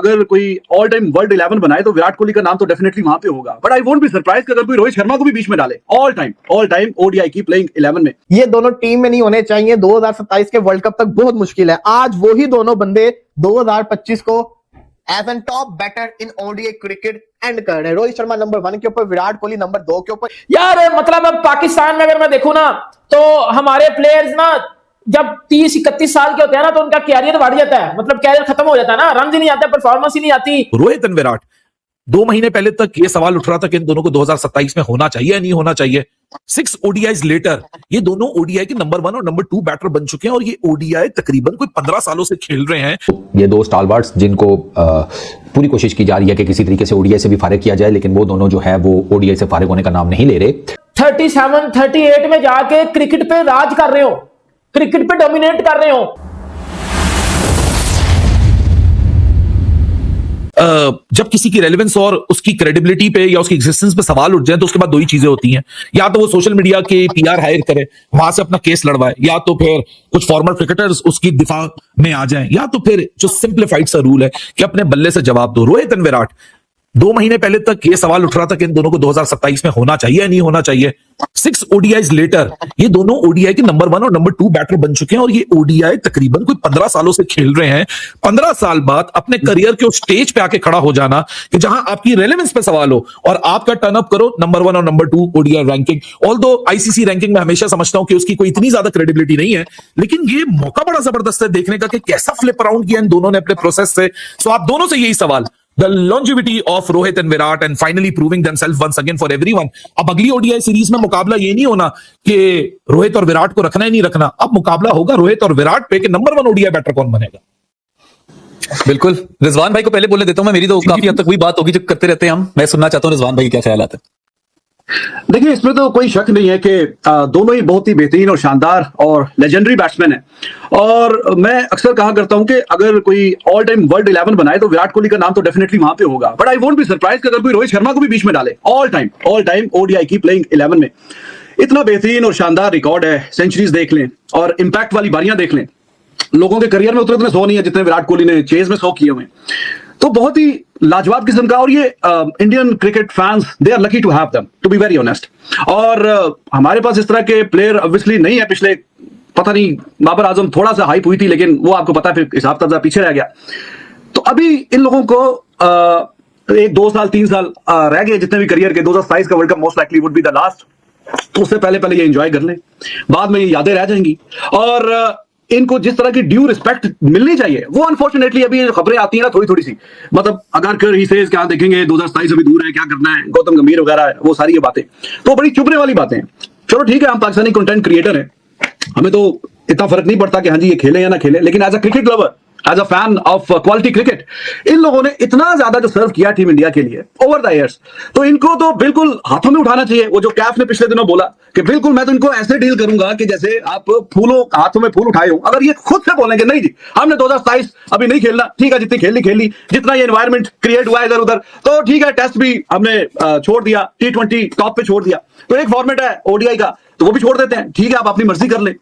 अगर कोई all time world 11 बनाए तो विराट कोहली का नाम तो डेफिनेटली वहां पे होगा, but I won't be surprise अगर कोई रोहित शर्मा को भी बीच में डाले ऑल टाइम ओडीआई की प्लेइंग 11 में। ये दोनों टीम में नहीं होने चाहिए। 2027 के वर्ल्ड कप तक बहुत मुश्किल है। आज वही दोनों बंदे 2025 को as an top batter in ODI cricket end कर रहे हैं। रोहित शर्मा नंबर 1 के ऊपर, विराट कोहली नंबर 2 के ऊपर। यार मतलब अब पाकिस्तान में अगर मैं देखूं ना तो हमारे प्लेयर्स ना जब 30-31 साल के होते हैं ना तो उनका कैरियर बढ़ जाता है, मतलब कैरियर खत्म हो जाता है ना, रन ही नहीं आते, परफॉर्मेंस ही नहीं आती। रोहित एंड विराट 2 महीने पहले तक ये सवाल उठ रहा था कि इन दोनों को 2027 में होना चाहिए या नहीं होना चाहिए। 6 ओडीआईज लेटर ये दोनों ओडीआई के नंबर 1 और नंबर 2 बैटर बन चुके हैं और ये ओडीआई तकरीबन कोई 15 सालों से खेल रहे हैं। ये दो स्टालवार्ट्स जिनको पूरी कोशिश की जा रही है कि किसी तरीके से ओडीआई से भी फारिग किया जाए, लेकिन वो दोनों जो है वो ओडीआई से फारिग होने का नाम नहीं ले रहे। 37-38 में जाके क्रिकेट पे राज कर रहे हो, क्रिकेट पे डोमिनेट कर रहे हो। जब किसी की रेलेवेंस और उसकी क्रेडिबिलिटी पे या उसकी एग्जिस्टेंस पे सवाल उठ जाए तो उसके बाद 2 ही चीजें होती हैं, या तो वो सोशल मीडिया के पीआर हायर करे, वहां से अपना केस लड़वाए, या तो फिर कुछ फॉर्मर क्रिकेटर्स उसकी दिफा में आ जाएं, या तो फिर जो सिंप्लीफाइड सा रूल है कि अपने बल्ले से जवाब दो। रोहित एंड विराट 2 महीने पहले तक ये सवाल उठ रहा था कि इन दोनों को 2027 में होना चाहिए या नहीं होना चाहिए। 6 ओडीआईज लेटर ये दोनों ओडीआई के नंबर 1 और नंबर 2 बैटर बन चुके हैं और ये ओडीआई तकरीबन कोई 15 सालों से खेल रहे हैं। 15 साल बाद अपने करियर के उस स्टेज पे आके खड़ा हो जाना कि जहां आपकी रेलेवेंस पे सवाल हो और आपका टर्न अप करो नंबर 1 और number 2 ODI ranking. Although ICC ranking में हमेशा समझता हूं कि उसकी कोई इतनी ज्यादा क्रेडिबिलिटी नहीं है, लेकिन ये मौका बड़ा जबरदस्त है देखने का कि कैसा फ्लिप अराउंड किया इन दोनों ने अपने प्रोसेस से। सो आप दोनों से यही सवाल, the longevity of Rohit and Virat and finally proving themselves once again for everyone। अब अगली ओडीआई सीरीज में मुकाबला ये नहीं होना कि रोहित और विराट को रखना है नहीं रखना, अब मुकाबला होगा रोहित और विराट पे कि नंबर 1 ओडीआई बैटर कौन बनेगा। बिल्कुल, रिजवान भाई को पहले बोलने देता हूं मैं, मेरी तो काफी हद तक वही बात होगी जो करते रहते हैं हम। मैं सुनना चाहता हूं रिजवान भाई क्या ख्याल आता है। देखिए, इसमें तो कोई शक नहीं है कि दोनों ही बहुत ही बेहतरीन और शानदार और लेजेंडरी बैट्समैन हैं। और मैं अक्सर कहा करता हूं कि अगर कोई ऑल टाइम वर्ल्ड 11 बनाए तो विराट कोहली का नाम तो डेफिनेटली वहां पे होगा, but I won't be surprise अगर कोई रोहित शर्मा को भी बीच में डाले ऑल टाइम ओडीआई की प्लेइंग 11 में। इतना बेहतरीन और शानदार रिकॉर्ड है, सेंचुरीज देख लें और इंपैक्ट वाली बारियां देख लें। लोगों के करियर में उतने 100 नहीं है जितने विराट कोहली ने चेज में 100 किए हुए, तो बहुत ही लाजवाब किस्म का। और ये Indian cricket fans they are lucky to have them, to be very honest. और हमारे पास इस तरह के प्लेयर ऑब्वियसली नहीं है। पिछले पता नहीं बाबर आजम थोड़ा सा हाइप हुई थी, लेकिन वो आपको पता है फिर हिसाब तब्जा पीछे रह गया। तो अभी इन लोगों को 1-2 साल 3 साल रह गए जितने भी करियर के। 2027 का world cup most likely would be the last, तो उससे पहले ये एंजॉय कर लें, बाद में ये यादें रह जाएंगी। और इनको जिस तरह की ड्यू रिस्पेक्ट मिलनी चाहिए वो अनफॉर्चुनेटली अभी खबरें आती हैं ना थोड़ी सी, मतलब अगर ही से क्या देखेंगे 2027 अभी दूर है, क्या करना है, गौतम गंभीर वगैरह है, वो सारी ये बातें तो बड़ी चुभने वाली बातें हैं। चलो ठीक है, हम पाकिस्तानी कंटेंट क्रिएटर हैं, हमें तो इतना फर्क नहीं पड़ता कि हाँ जी ये खेले या ना खेले, लेकिन as a cricket lover, as a fan of quality cricket, इन लोगों ने इतना ज्यादा जो सर्व किया टीम इंडिया के लिए ओवर द ईयर्स, तो इनको तो बिल्कुल हाथों में उठाना चाहिए। वो जो कैफ ने पिछले दिनों बोला कि बिल्कुल मैं तो इनको ऐसे डील करूंगा कि जैसे आप फूलों हाथों में फूल उठाए हो। अगर ये खुद से बोलेंगे नहीं जी हमने 2027 अभी नहीं खेलना, ठीक है, जितनी खेली, जितना ये एनवायरमेंट क्रिएट हुआ इधर उधर, तो ठीक है, टेस्ट भी हमने छोड़ दिया, T20 टॉप पे छोड़ दिया, तो एक फॉर्मेट है ओडीआई का, तो वो भी छोड़ देते हैं, ठीक है, आप अपनी मर्जी कर लें।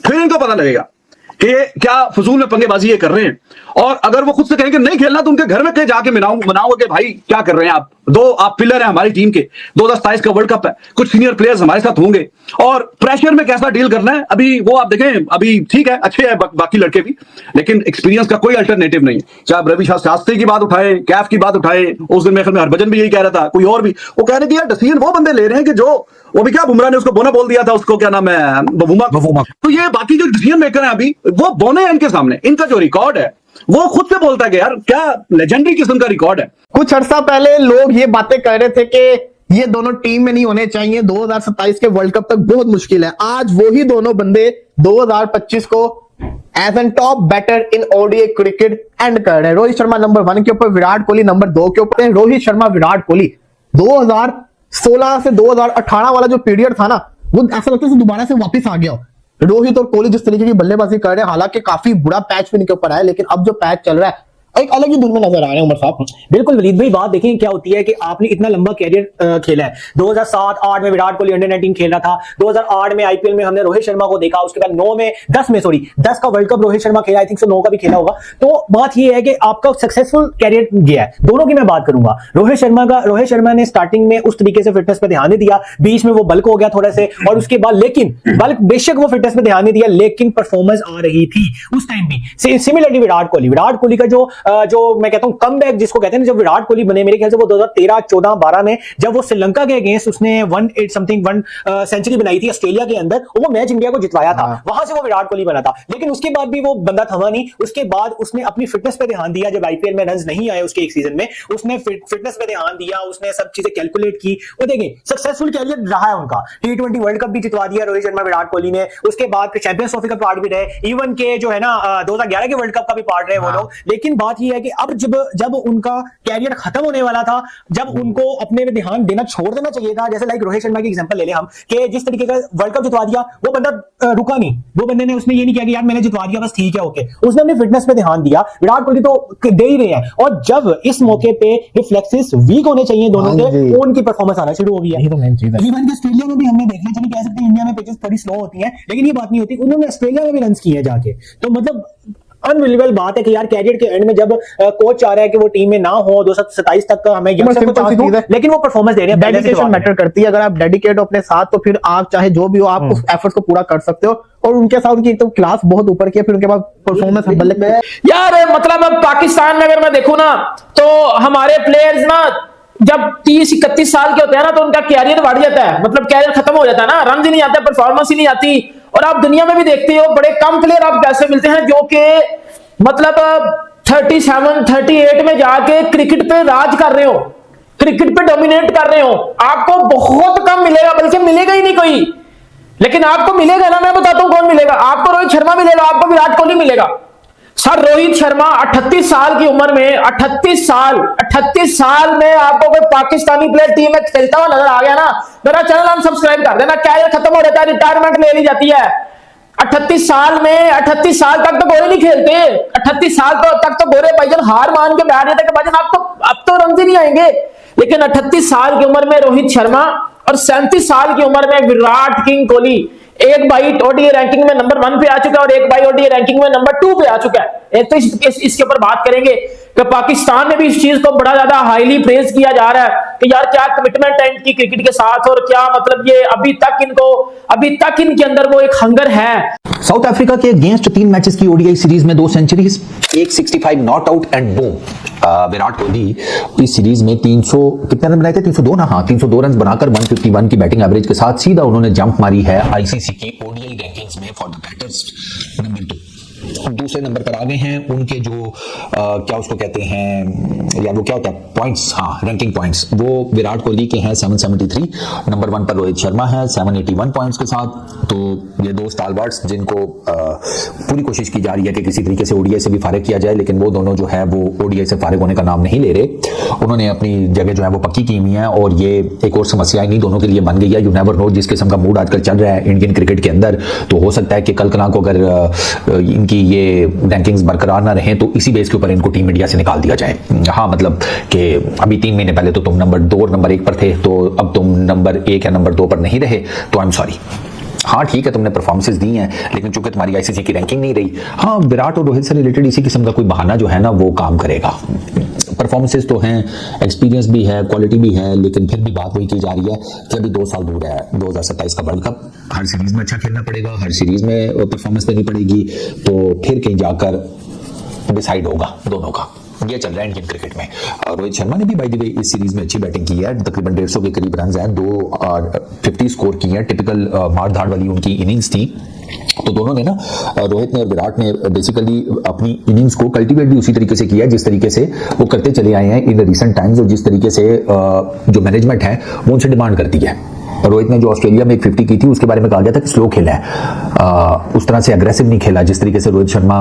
फिर इनको पता लगेगा कि ये क्या फजूल में पंगेबाजी ये कर रहे हैं। और अगर वो खुद से कहेंगे नहीं खेलना, तो उनके घर में कहीं जाके मनाओगे कि भाई क्या कर रहे हैं आप, आप पिलर हैं हमारी टीम के, 2027 का वर्ल्ड कप है, कुछ सीनियर प्लेयर्स हमारे साथ होंगे, और प्रेशर में कैसा डील करना है अभी वो आप देखें। अभी ठीक है, अच्छे हैं बाकी लड़के भी, लेकिन एक्सपीरियंस का कोई अल्टरनेटिव नहीं है। चाहे आप रवि शास्त्री की बात उठाए, कैफ की बात उठाए, उस दिन मेरे ख्याल में हरभजन भी यही कह रहा था, कोई और भी, वो कह रहे थे यार डिसीजन वो बंदे ले रहे हैं कि जो वो भी क्या बुमराह ने उसको बोना बोल दिया था, उसको क्या नाम है, बवूमा। तो ये बाकी जो डिसीजन मेकर है अभी वो बोने हैं इनके सामने, इनका जो रिकॉर्ड है वो खुद से बोलता है कि यार क्या लेजेंडरी किस्म का रिकॉर्ड है। कुछ अर्सा पहले लोग ये बातें कर रहे थे कि ये दोनों टीम में नहीं होने चाहिए, 2027 के वर्ल्ड कप तक बहुत मुश्किल है। आज वही दोनों बंदे 2025 को as an top batter in ODI cricket end कर रहे हैं। रोहित शर्मा नंबर 1 के ऊपर, विराट कोहली नंबर 2 के ऊपर। रोहित शर्मा विराट कोहली 2016 से 2018 वाला जो पीरियड था ना, वो ऐसा लगता है दोबारा से वापस आ गया। रोहित और कोहली जिस तरीके की बल्लेबाजी कर रहे हैं, हालांकि काफी बुरा पैच भी इनके ऊपर आया, लेकिन अब जो पैच चल रहा है एक अलग ही धुन में नजर आ रहे हैं उमर साहब। बिल्कुल वलीद भाई, बात देखिए क्या होती है कि आपने इतना लंबा कैरियर खेला है। 2007-8 में विराट कोहली अंडर 19 खेल रहा था, 2008 में आईपीएल में हमने रोहित शर्मा को देखा, उसके बाद 10 का वर्ल्ड कप रोहित शर्मा खेला, आई थिंक सो 9 का भी खेला होगा। तो बात यह है कि आपका सक्सेसफुल कैरियर गया है। दोनों की मैं बात करूंगा, रोहित शर्मा ने स्टार्टिंग में उस तरीके से फिटनेस पे ध्यान नहीं दिया, बीच में वो बल्क हो गया थोड़ा से, और उसके बाद लेकिन बल्क बेशक वो फिटनेस पे ध्यान नहीं दिया लेकिन परफॉर्मेंस आ रही थी उस टाइम भी। सिमिलरली विराट कोहली का जो मैं कहता हूं कमबैक जिसको कहते हैं, जब विराट कोहली बने, मेरे ख्याल से वो 2013, 14, 12 में जब वो श्रीलंका के अगेंस्ट उसने 1 सेंचुरी बनाई थी ऑस्ट्रेलिया के अंदर, वो मैच इंडिया को जितवाया था, वहां से वो विराट कोहली बना था। लेकिन उसके बाद भी वो बंदा थमा नहीं, उसके बाद उसने अपनी फिटनेस पे ध्यान दिया। जब आईपीएल में रन्स नहीं आए उसके एक सीजन में, उसने फिटनेस पे ध्यान दिया, उसने सब चीजें कैलकुलेट की। वो देखिए सक्सेसफुल कैरियर रहा है उनका। T20 वर्ल्ड कप भी जितवा दिया रोहित शर्मा विराट कोहली ने, उसके बाद चैंपियंस ट्रॉफी का पार्ट भी रहे, इवन के जो है ना 2011 के वर्ल्ड कप का भी पार्ट रहे वो लोग। लेकिन बात यह है कि अब जब उनका कैरियर खत्म होने वाला था, जब उनको अपने में ध्यान देना छोड़ देना चाहिए था, जैसे लाइक रोहित शर्मा की एग्जांपल ले ले हम, कि जिस तरीके का वर्ल्ड कप जितवा दिया, वो बंदा रुका नहीं, वो बंदे ने उसने ये नहीं किया कि यार मैंने जितवा दिया बस ठीक है ओके, उसने अपनी फिटनेस पे ध्यान दिया। विराट कोहली तो दे ही रहे हैं, और जब इस मौके पे रिफ्लेक्सेस वीक होने चाहिए दोनों के, उनकी परफॉर्मेंस आना शुरू हो गई है। इवन ऑस्ट्रेलिया में भी हमने देखना चाहिए, कह सकते हैं इंडिया में पिचेस थोड़ी स्लो होती हैं, लेकिन ये बात नहीं होती, उन्होंने ऑस्ट्रेलिया में भी रन किए जाके। तो मतलब अनबिलीवेबल बात है कि यार कैरियर के एंड में जब कोच चाह रहा है कि वो टीम में ना हो 2027 तक हमें यंगस्टर को चांस दो, लेकिन वो परफॉर्मेंस दे रहे हैं। डेडिकेशन मैटर करती है, अगर आप डेडिकेट हो अपने साथ तो फिर आप चाहे जो भी हो आप उस एफर्ट्स को पूरा कर सकते हो। और उनके साथ उनकी तो क्लास बहुत ऊपर की है, फिर उनके बाद परफॉर्मेंस यार मतलब अब पाकिस्तान में अगर मैं देखूं ना, तो हमारे प्लेयर्स ना जब 30-31 साल के होते हैं ना, तो उनका कैरियर बढ़ जाता है, मतलब कैरियर खत्म हो जाता है ना, रन ही नहीं आता, परफॉर्मेंस ही नहीं आती। और आप दुनिया में भी देखते हो बड़े कम प्लेयर आप ऐसे मिलते हैं जो कि मतलब 37-38 में जाके क्रिकेट पे राज कर रहे हो, क्रिकेट पे डोमिनेट कर रहे हो। आपको बहुत कम मिलेगा, बल्कि मिलेगा ही नहीं कोई। लेकिन आपको मिलेगा ना, मैं बताता हूं कौन मिलेगा आपको। रोहित शर्मा मिलेगा आपको, विराट कोहली मिलेगा। सर रोहित शर्मा 38 साल की उम्र में, 38 साल में आपको कोई पाकिस्तानी प्लेयर टीम में खेलता हुआ नजर आ गया ना, मेरा चैनल अनसब्सक्राइब कर देना। कैरियर खत्म हो जाता है, रिटायरमेंट ले ली जाती है। 38 साल में, 38 साल तक तो गोरे नहीं खेलते, 38 साल तक तो गोरे भाईजान हार मान के बैठ जाते कि भाईजान अब तो रन ही नहीं आएंगे। लेकिन 38 साल की उम्र में रोहित शर्मा और 37 साल की उम्र में विराट किंग कोहली एक बाई ओडीआई रैंकिंग में नंबर 1 पे आ चुका है और एक बाई ओडीआई रैंकिंग में नंबर 2 पे आ चुका है। एक तो इसके ऊपर बात करेंगे कि पाकिस्तान में भी इस चीज को बड़ा ज्यादा हाईली प्रेज किया जा रहा है कि यार क्या कमिटमेंट है इनकी क्रिकेट के साथ, और क्या मतलब ये अभी तक इनके अंदर वो एक हंगर है। साउथ अफ्रीका के अगेंस्ट 3 मैचेस की ओडीआई सीरीज में 2 centuries, 165 not out and boom. Virat Kohli इस सीरीज में 300 कितने रन बनाए थे? 302 ना, हाँ 302 रन बनाकर 151 की बैटिंग एवरेज के साथ सीधा उन्होंने जंप मारी है आईसीसी की ओडीआई रैंकिंग्स में फॉर द बैटर्स नंबर 2। दूसरे नंबर पर आ गए हैं उनके जो क्या उसको कहते हैं या वो क्या होता है पॉइंट्स, हाँ रैंकिंग पॉइंट्स, वो विराट कोहली के हैं 773। नंबर 1 पर रोहित शर्मा है 781 पॉइंट्स के साथ। तो ये 2 स्टालवार्ट्स जिनको पूरी कोशिश की जा रही है कि किसी तरीके से ओडीआई से भी फारिग किया जाए, लेकिन वो दोनों जो है वो ओडीआई से फारिग होने का नाम नहीं ले रहे। उन्होंने अपनी जगह जो है वो पक्की की हुई है, और ये एक और समस्या नहीं दोनों के लिए बन गई है। यू नेवर नो जिस किस्म का मूड आजकल चल रहा है इंडियन क्रिकेट के अंदर, तो हो सकता है कि कल को अगर इनकी ये रैंकिंग्स बरकरार ना रहे तो इसी बेस के ऊपर इनको टीम इंडिया से निकाल दिया जाए। हाँ मतलब कि अभी 3 महीने पहले तो तुम नंबर 2 और नंबर 1 पर थे, तो अब तुम नंबर 1 या नंबर 2 पर नहीं रहे, तो आई एम सॉरी। हाँ ठीक है तुमने परफॉर्मेंसेस दी हैं, लेकिन चूंकि तुम्हारी आईसीसी की रैंकिंग नहीं रही। हाँ विराट और रोहित से रिलेटेड इसी किस्म का कोई बहाना जो है ना वो काम करेगा। परफॉर्मेंसेस तो हैं, एक्सपीरियंस भी है, क्वालिटी भी है, लेकिन फिर भी बात वही की जा रही है कि अभी 2 साल दूर है 2027 का वर्ल्ड कप। हर सीरीज में अच्छा खेलना पड़ेगा, हर सीरीज में परफॉर्मेंस देनी पड़ेगी, तो फिर कहीं जाकर डिसाइड होगा दोनों का। ये चल रहा है इंडियन क्रिकेट में। रोहित शर्मा ने भी बाय द वे इस सीरीज में अच्छी बैटिंग की है, तकरीबन 150 के करीब रन हैं, 250 स्कोर की हैं, टिपिकल मार धाड़ वाली उनकी इनिंग्स थी। तो दोनों ने ना, रोहित ने और विराट ने बेसिकली अपनी इनिंग्स को कल्टीवेट भी उसी तरीके से किया जिस तरीके से वो करते चले आए हैं इन रिसेंट टाइम्स, और जिस तरीके से जो मैनेजमेंट है वो उनसे डिमांड करती है। रोहित ने जो ऑस्ट्रेलिया में एक 50 की थी उसके बारे में कहा गया था कि स्लो खेला है, उस तरह से अग्रेसिव नहीं खेला जिस तरीके से रोहित शर्मा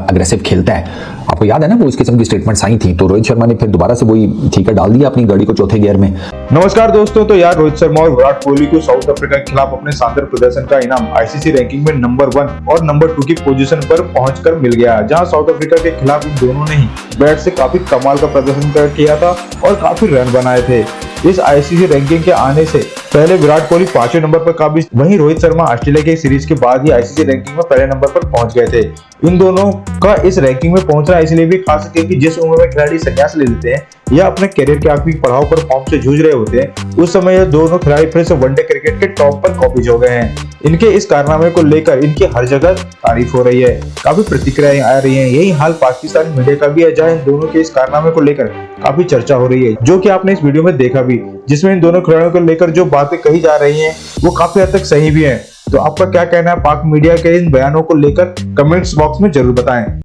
अग्रेसिव खेलता है। आपको याद है ना वो इस किस्म की स्टेटमेंट्स आई थी, तो रोहित शर्मा ने फिर दोबारा से वही ठीकर डाल दिया अपनी गाड़ी को चौथे गियर में। नमस्कार दोस्तों, तो यार रोहित शर्मा और विराट कोहली को साउथ अफ्रीका के खिलाफ अपने शानदार प्रदर्शन का इनाम आईसीसी रैंकिंग में नंबर 1 और नंबर 2 की पोजीशन पर पहुंचकर मिल गया, जहां साउथ अफ्रीका के खिलाफ इन दोनों ने ही बैट से काफी कमाल का प्रदर्शन किया था और काफी रन बनाए थे। इस आईसीसी रैंकिंग के आने से पहले विराट कोहली 5वें नंबर पर काबिज, वहीं रोहित शर्मा ऑस्ट्रेलिया की सीरीज के बाद ही आईसीसी रैंकिंग में पहले नंबर पर पहुंच गए थे। इन दोनों का इस रैंकिंग में पहुंचना इसलिए भी खास है क्योंकि जिस उम्र में खिलाड़ी संन्यास ले लेते हैं या अपने करियर के आखिरी पड़ाव पर फॉर्म से जूझ रहे होते हैं, उस समय ये दोनों खिलाड़ी फिर से वनडे क्रिकेट के टॉप पर कॉपीज हो गए हैं। इनके इस कारनामे को लेकर इनकी हर जगह तारीफ हो रही है, काफी प्रतिक्रियाएं आ रही हैं। यही हाल पाकिस्तानी मीडिया का भी है, जहां इन दोनों के इस कारनामे को लेकर काफी चर्चा हो रही है, जो कि आपने इस वीडियो में देखा भी, जिसमें इन दोनों खिलाड़ियों को लेकर जो बातें कही जा रही हैं वो काफी हद तक सही भी हैं। तो आपका क्या कहना है पाक मीडिया के इन बयानों को लेकर, कमेंट्स बॉक्स में जरूर बताएं।